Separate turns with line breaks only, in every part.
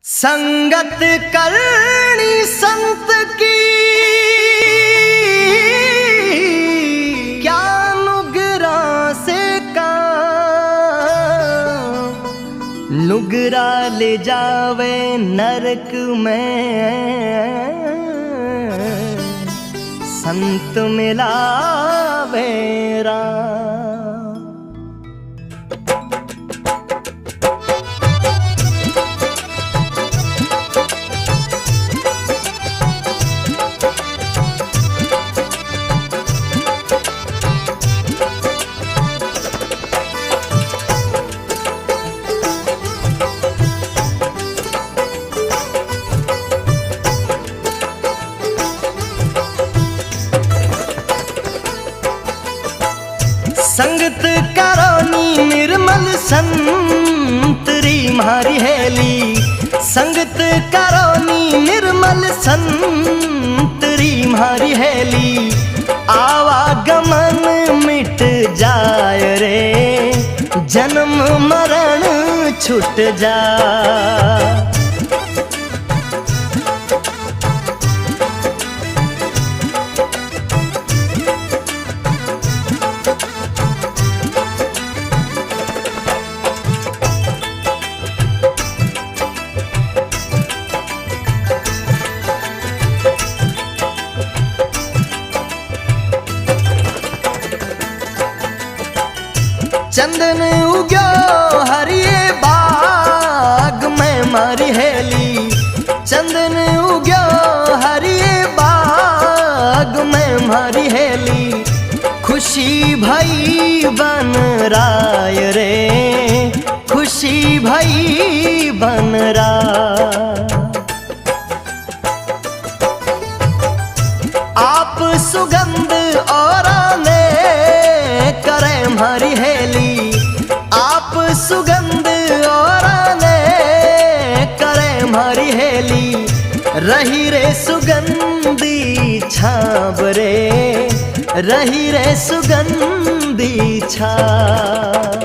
संगत करनी संत की क्या नुगरा से का नुगरा ले जावे नरक में संत मिलावे राम। संगत करोनी निर्मल संतरी मारी हेली, संगत करोनी निर्मल संतरी मारी हेली। आवागमन मिट जाय रे जन्म मरण छूट जा। चंदन उग्यो हरिये बाग में मारी हेली, चंदन उग्यो हरिये बाग में मारी हेली। खुशी भई बन राय रे खुशी भई बन राय। आप सुगंध और ने करे मारी हेली, आप सुगंध और ने करे मारी हेली। रही रे सुगंधी छाप रे रही रे सुगंधी छाप।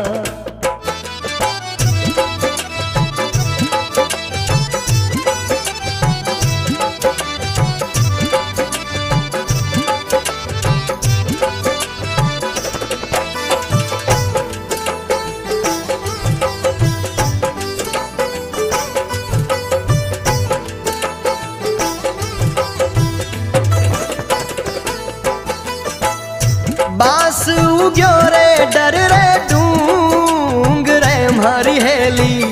बांस उग्यो रे डर रे डूंग रे मारी हेली,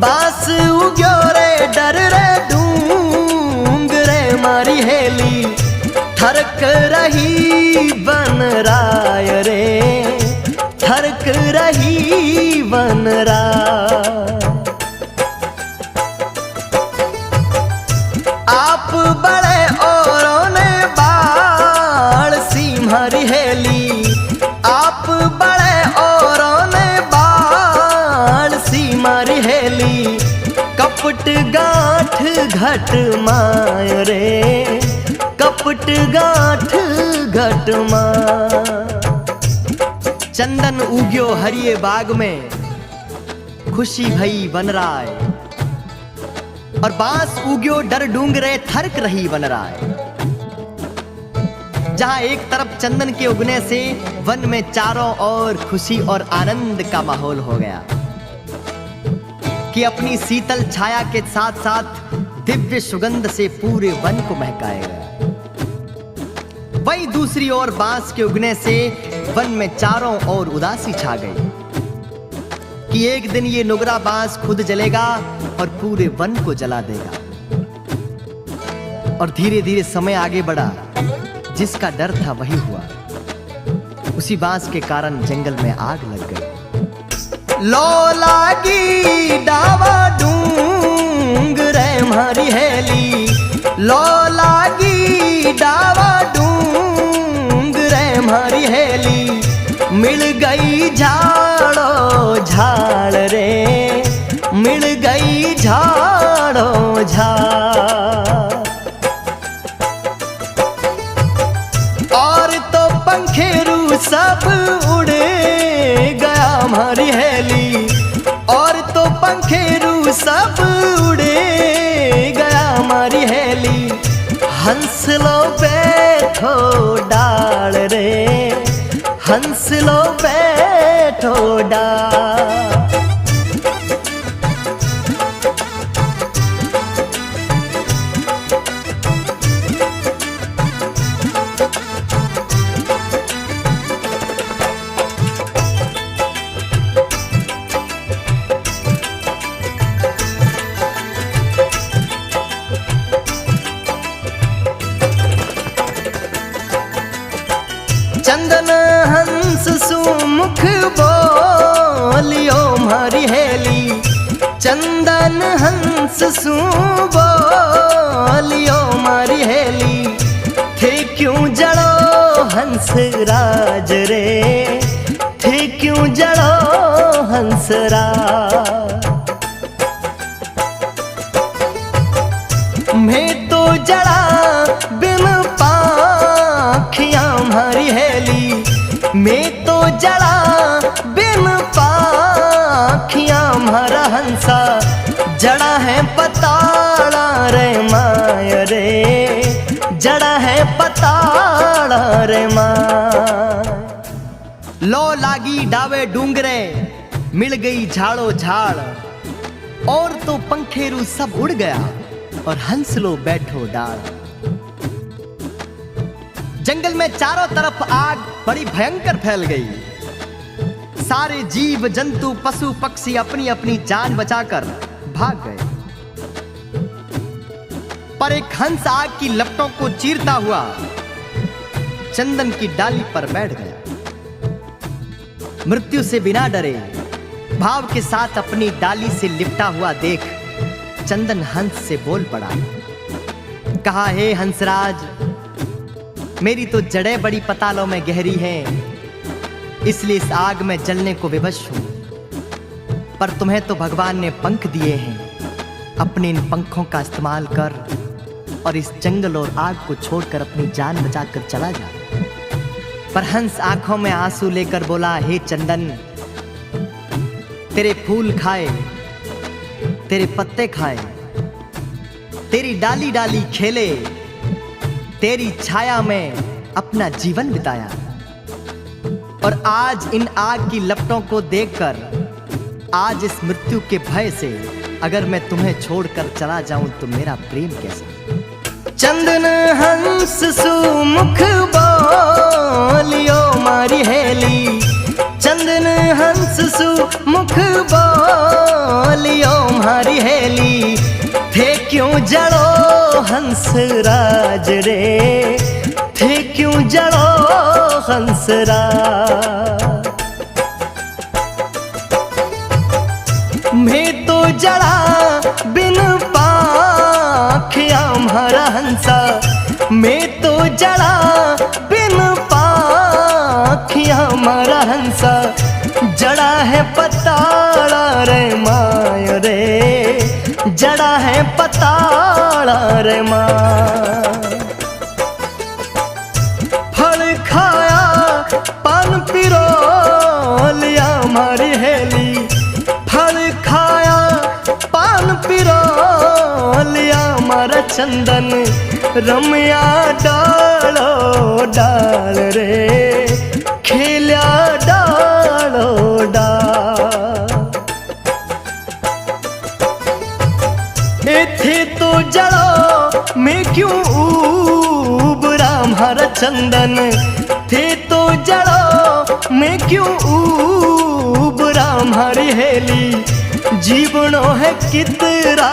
बांस उग्यो रे डर रे डूंग रे मारी हेली। थरक रही बन राय रे थरक रही बन राय। आप बड़े औरों ने बाल सी मारी हेली, आप बड़े औरों ने बाल सी मारी हेली। कपट गांठ घट माय रे कपट गांठ घट माय। चंदन उग्यो हरिये बाग में खुशी भई बन राय, और बांस उग्यो डर डूंगरे थरक रही बन राय। जहां एक तरफ चंदन के उगने से वन में चारों ओर खुशी और आनंद का माहौल हो गया कि अपनी शीतल छाया के साथ साथ दिव्य सुगंध से पूरे वन को महकाएगा। वहीं दूसरी ओर बांस के उगने से वन में चारों ओर उदासी छा गई कि एक दिन ये नुगरा बांस खुद जलेगा और पूरे वन को जला देगा। और धीरे धीरे समय आगे बढ़ा, जिसका डर था वही हुआ। उसी बांस के कारण जंगल में आग लग गई। लो लागी डावा डूंग रे मारी हेली, लो लागी डावा डूंग रे मारी हेली। मिल गई झाड़ो झाड़ रे मिल गई झाड़ो झाड़। और तो पंखेरू सब उड़े गया हमारी हेली, और तो पंखेरू सब उड़े हंस लो बैठो डाल रे, हंस लो बैठो डाल। चंदन हंस सुमुख बोलियो मारी हेली, चंदन हंस सु बोलियो मारी हेली। थे क्यों जड़ो हंस राज रे, थे क्यों जड़ो हंस राज। मैं तो जड़ा बिन पाखियां मारी हेली, मैं तो जड़ा बिन पाखियां मारा हंसा। जड़ा है पताड़ा रे माय रे, जड़ा है पताड़ा रे माय। लो लागी डावे डूंगरे, मिल गई झाड़ो झाड़, और तो पंखेरू सब उड़ गया, और हंस लो बैठो डाल। जंगल में चारों तरफ आग बड़ी भयंकर फैल गई। सारे जीव जंतु पशु पक्षी अपनी अपनी जान बचाकर भाग गए, पर एक हंस आग की लपटों को चीरता हुआ चंदन की डाली पर बैठ गया। मृत्यु से बिना डरे भाव के साथ अपनी डाली से लिपटा हुआ देख चंदन हंस से बोल पड़ा। कहा, हे हंसराज, मेरी तो जड़ें बड़ी पतालों में गहरी हैं, इसलिए इस आग में जलने को विवश हूं। पर तुम्हें तो भगवान ने पंख दिए हैं, अपने इन पंखों का इस्तेमाल कर और इस जंगल और आग को छोड़कर अपनी जान बचाकर चला जा। पर हंस आंखों में आंसू लेकर बोला, हे चंदन, तेरे फूल खाए, तेरे पत्ते खाए, तेरी डाली डाली खेले, तेरी छाया में अपना जीवन बिताया, और आज इन आग की लपटों को देखकर, आज इस मृत्यु के भय से अगर मैं तुम्हें छोड़कर चला जाऊं तो मेरा प्रेम कैसा। चंदन हंस सुमुख बोलियो मारी हेली, चंदन हंस सुमुख बोलियो मारी हेली। थे क्यों जड़ो हंस राज रे, थे क्यों जड़ो हंस राज। मैं तो जड़ा बिन पाखियां मारा हंसा, मैं तो जड़ा बिन पाखियां मारा हंसा। जड़ा है पताड़ा रे माय रे, जड़ा है पताड़ा रे माय। फल खाया पान पिरो लिया मारी हेली, फल खाया पान पिरो लिया मारा चंदन। रमया डालो डाल रे, खेल्या डालो डाल। थे तो जड़ो मैं क्यों उबरा मारा चंदन, थे तो जड़ो मैं क्यों उबरा मारी हेली। जीवनो है कितना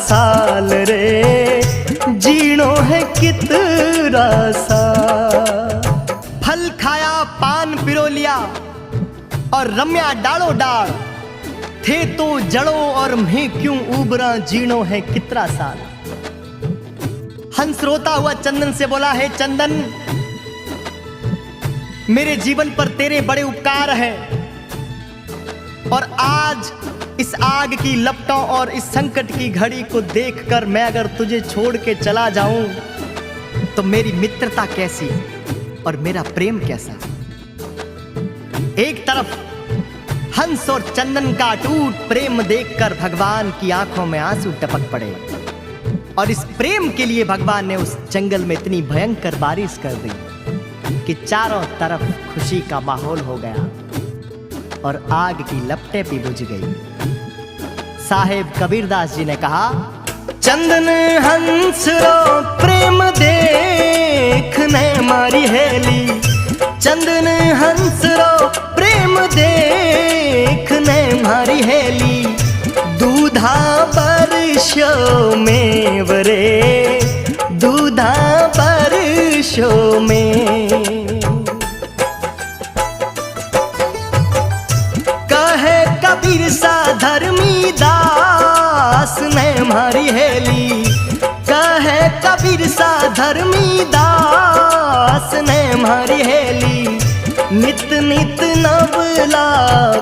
साल रे, जीनो है कितना साल। फल खाया पान पिरो लिया और रम्या डालो डाल। थे तो जड़ो और मैं क्यों उबरा, जीनो है कितना साल। हंस रोता हुआ चंदन से बोला, है चंदन, मेरे जीवन पर तेरे बड़े उपकार हैं, और आज इस आग की लपटों और इस संकट की घड़ी को देखकर मैं अगर तुझे छोड़ के चला जाऊं तो मेरी मित्रता कैसी और मेरा प्रेम कैसा। एक तरफ हंस और चंदन का अटूट प्रेम देखकर भगवान की आंखों में आंसू टपक पड़े, और इस प्रेम के लिए भगवान ने उस जंगल में इतनी भयंकर बारिश कर दी कि चारों तरफ खुशी का माहौल हो गया और आग की लपटें भी बुझ गई। साहेब कबीरदास जी ने कहा, चंदन हंस रो प्रेम देखने मारी हेली, चंदन हंस रो प्रेम देखने मारी हेली, दूधा बरसो में वरे, दूधा बरसो में। कहे कबीर सा धर्मी दास ने मारी हेली, कहे कबीर सा धर्मी दास ने मारी हेली, नित नित नवला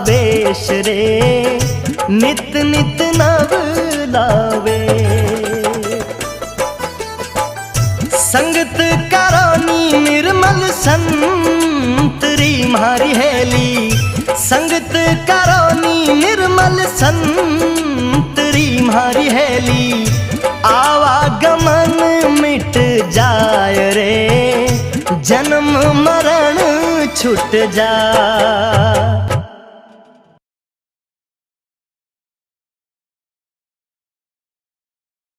वेश रे, नित नित नवला वेश। संगत करानी निर्मल संतरी मारी हेली, संगत करानी निर्मल संतरी मारी हेली, आवागमन मिट जाय रे, जन्म मरण छूट जा।